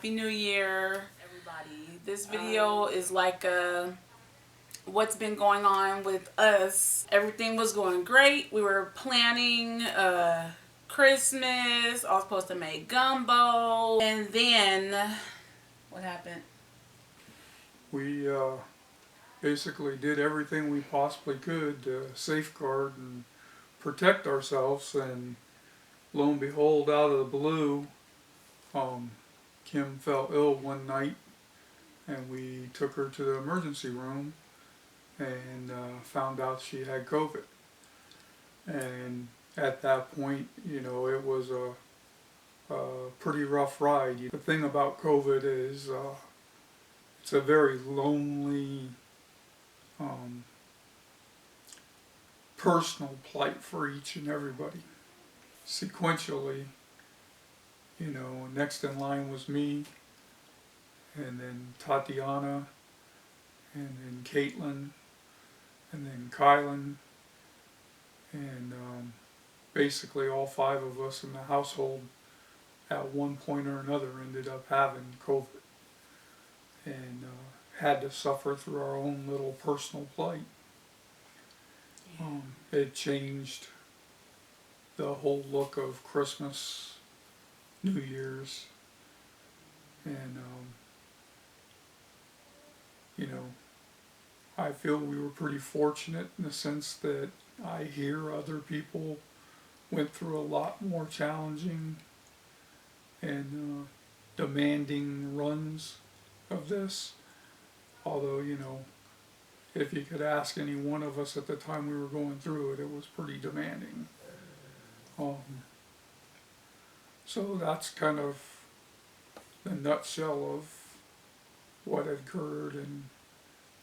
Happy New Year, everybody. This video is like what's been going on with us. Everything was going great. We were planning Christmas. I was supposed to make gumbo. And then, what happened? We basically did everything we possibly could to safeguard and protect ourselves, and lo and behold, out of the blue, Kim fell ill one night, and we took her to the emergency room and found out she had COVID. And at that point, you know, it was a pretty rough ride. The thing about COVID is it's a very lonely, personal plight for each and everybody. Sequentially, you know, next in line was me, and then Tatiana, and then Caitlin, and then Kylan, and basically all five of us in the household at one point or another ended up having COVID, and had to suffer through our own little personal plight. It changed the whole look of Christmas, New Year's, and you know, I feel we were pretty fortunate in the sense that I hear other people went through a lot more challenging and demanding runs of this. Although, you know, if you could ask any one of us at the time we were going through it, it was pretty demanding. So that's kind of the nutshell of what had occurred and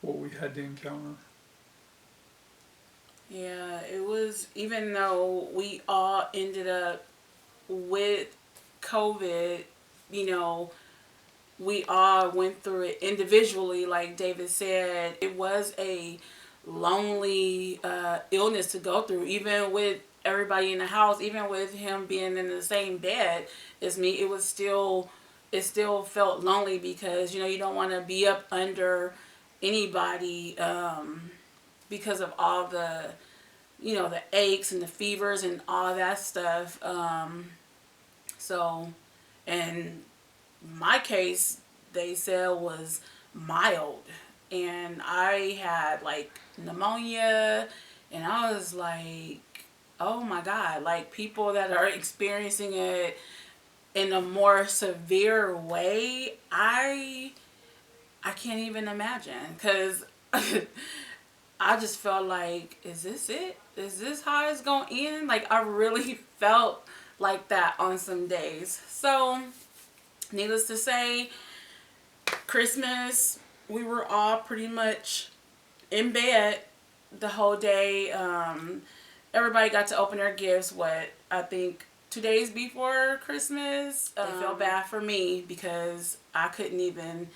what we had to encounter. Yeah, it was, even though we all ended up with COVID, you know, we all went through it individually, like David said. It was a lonely illness to go through, even with everybody in the house, even with him being in the same bed as me. It still felt lonely because, you know, you don't want to be up under anybody because of all the, you know, the aches and the fevers and all that stuff. So, and my case, they said, was mild, and I had like pneumonia, and I was like, oh my God, like people that are experiencing it in a more severe way, I can't even imagine, because I just felt like, is this it? Is this how it's going to end? Like, I really felt like that on some days. So, needless to say, Christmas, we were all pretty much in bed the whole day. Everybody got to open their gifts, I think 2 days before Christmas. They felt bad for me because I couldn't even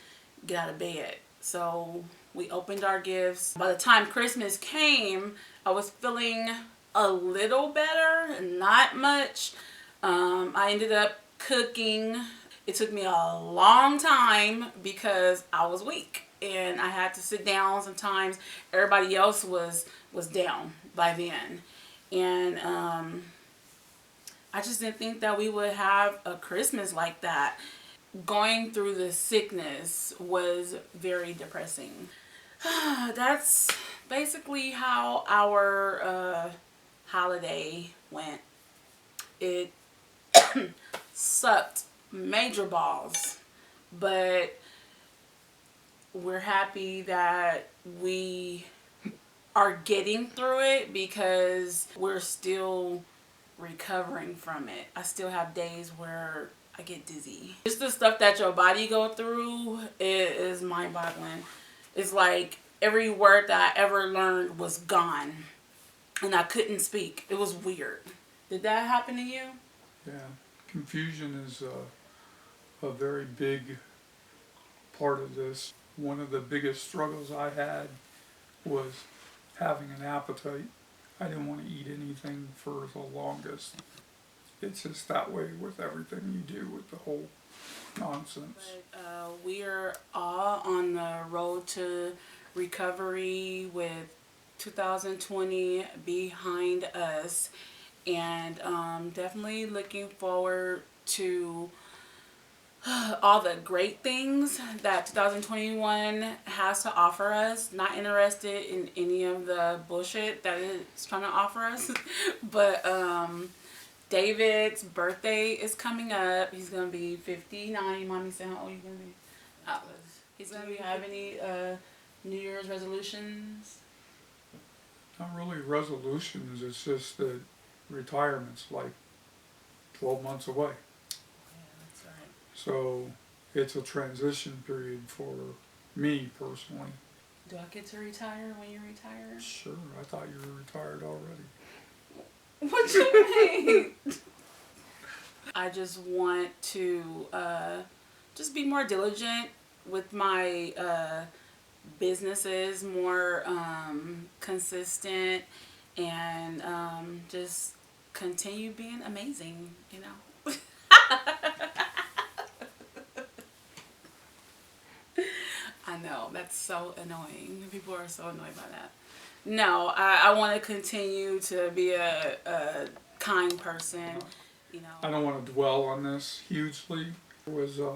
get out of bed. So we opened our gifts. By the time Christmas came, I was feeling a little better, not much. I ended up cooking. It took me a long time because I was weak and I had to sit down sometimes. Everybody else was down by then. And I just didn't think that we would have a Christmas like that. Going through the sickness was very depressing. That's basically how our holiday went. It sucked major balls, but we're happy that we are getting through it because we're still recovering from it. I still have days where I get dizzy. Just the stuff that your body go through is mind-boggling. It's like every word that I ever learned was gone and I couldn't speak. It was weird. Did that happen to you? Yeah, confusion is a very big part of this. One of the biggest struggles I had was having an appetite. I didn't want to eat anything for the longest. It's just that way with everything you do with the whole nonsense. But we are all on the road to recovery with 2020 behind us, and definitely looking forward to all the great things that 2021 has to offer us. Not interested in any of the bullshit that it's trying to offer us. But David's birthday is coming up. He's gonna be 59. Mommy said, how old are you gonna be? Do you have any New Year's resolutions? Not really resolutions, it's just that retirement's like 12 months away. Yeah, that's right. So it's a transition period for me personally. Do I get to retire when you retire? Sure, I thought you were retired already. What you mean? I just want to just be more diligent with my businesses, more consistent, and just continue being amazing, you know. I know, that's so annoying. People are so annoyed by that. No, I want to continue to be a kind person, you know. I don't want to dwell on this hugely. There was a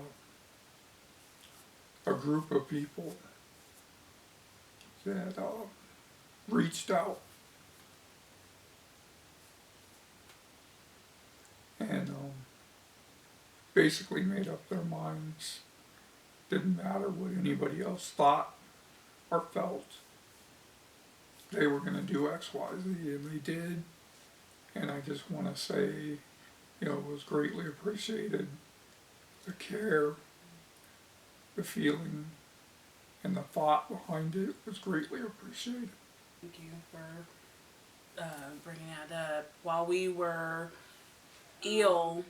group of people that reached out and basically made up their minds. Didn't matter what anybody else thought or felt. They were going to do X, Y, Z, and they did. And I just want to say, you know, it was greatly appreciated. The care, the feeling, and the thought behind it was greatly appreciated. Thank you for bringing that up. While we were ill,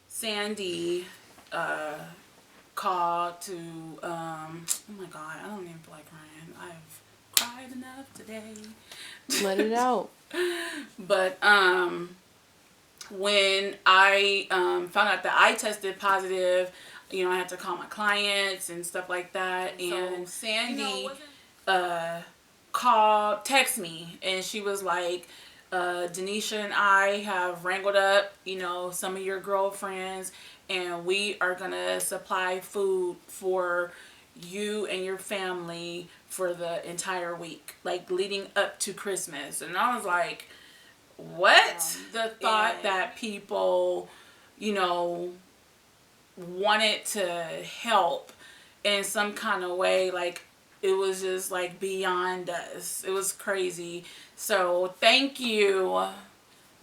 Sandy called to, oh my God, I don't even feel like crying. I've cried enough today. Let it out. But when I found out that I tested positive, you know, I had to call my clients and stuff like that. And so Sandy text me, and she was like, Denisha and I have wrangled up, you know, some of your girlfriends, and we are gonna supply food for you and your family for the entire week, like leading up to Christmas. And I was like, what? The thought that people, you know, wanted to help in some kind of way, like, it was just like beyond us. It was crazy. So thank you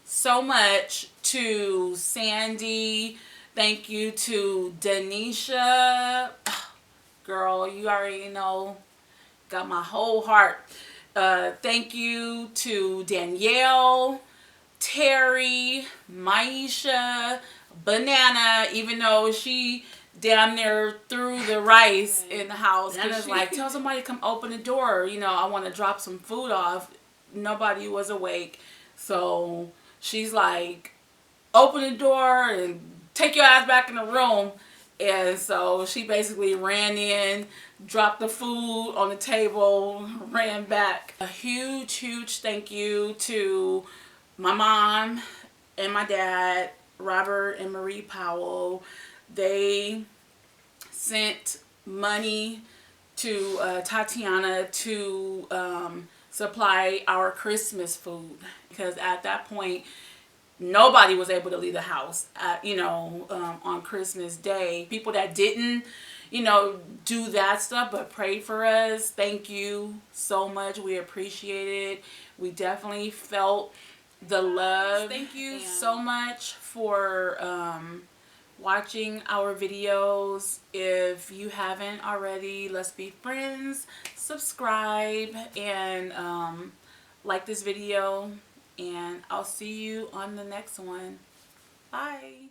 so much to Sandy. Thank you to Denisha. Girl, you already know, got my whole heart. Thank you to Danielle, Terry, Maisha, Banana, even though she damn near threw the rice in the house. Banana's like, tell somebody to come open the door. You know, I want to drop some food off. Nobody was awake. So she's like, open the door and take your ass back in the room. And so she basically ran in, dropped the food on the table, ran back. A huge, huge thank you to my mom and my dad, Robert and Marie Powell. They sent money to Tatiana to supply our Christmas food, because at that point nobody was able to leave the house on Christmas Day. People that didn't, you know, do that stuff but prayed for us, thank you so much. We appreciate it. We definitely felt the love. Thank you so much for watching our videos. If you haven't already, let's be friends. Subscribe and like this video. And I'll see you on the next one. Bye.